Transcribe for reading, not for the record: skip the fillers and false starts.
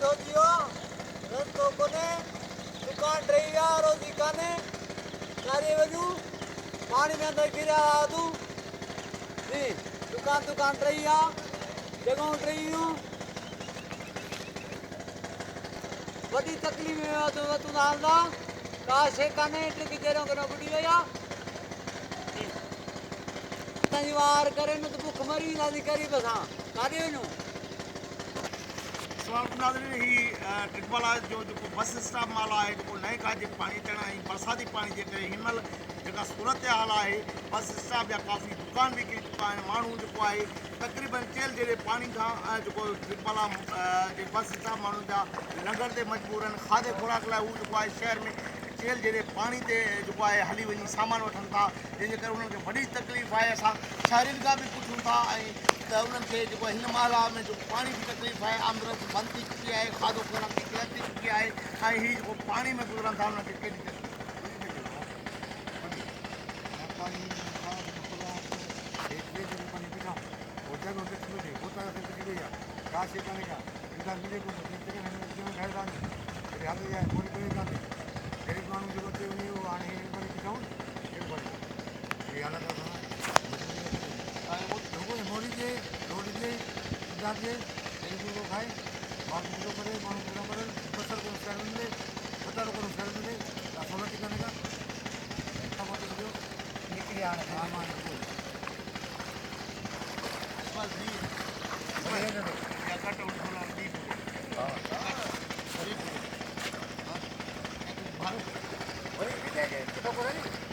ढोजियो रस्तो कोने दुकान रही है रोजी काने सारे वजू पानी में अंदर गिरा तू नहीं दुकान रही है जगह रही हूँ बड़ी तकलीफ में तू नालदा काशे काने ट्रिक जेरो करो बुढ़ी या वार करे न तो भूख मरी ना करी बसा कादे नु ही टिकवाला जो बस स्टॉप माला है जो नए का पानी चढ़ा बरसाती पानी के करे हिनमल जगह सूरत हाल है बस स्टॉप या काफ़ी दुकान भी किरी चुका है मानू जो है तकरीबन चेल जे पानी का जो टिकवाला बस स्टॉप मानू जा लंगर से मजबूर खाधे खुराक लाइ जो है शहर में चेल जे पानी से जो है हली वही सामान वठन था जैसे करे उन्होंने बड़ी तकलीफ़ है अस शहरन का भी पुछूं था तो उन्होंने जो इन माला में जो पानी की तकलीफ़ है आमदरफ़्त बंद थी चुकी है खाधो खुराक की किलत थी चुकी है ही जो पानी में गुजरन था उन्होंने कहिड़ी गरीब माण्हू जेको थी वञे उहो हाणे हिन करे थी चऊं कहिड़ो पढ़े इहा हालत मोड़ी जे रोड जे गुजरात जे पूरो खाए माण्हू पूरो करे माण्हू पूरो करे बसर को शहर मिले बटर को शहर मिले सोलह टी करने का निकली हाणे सामान वरी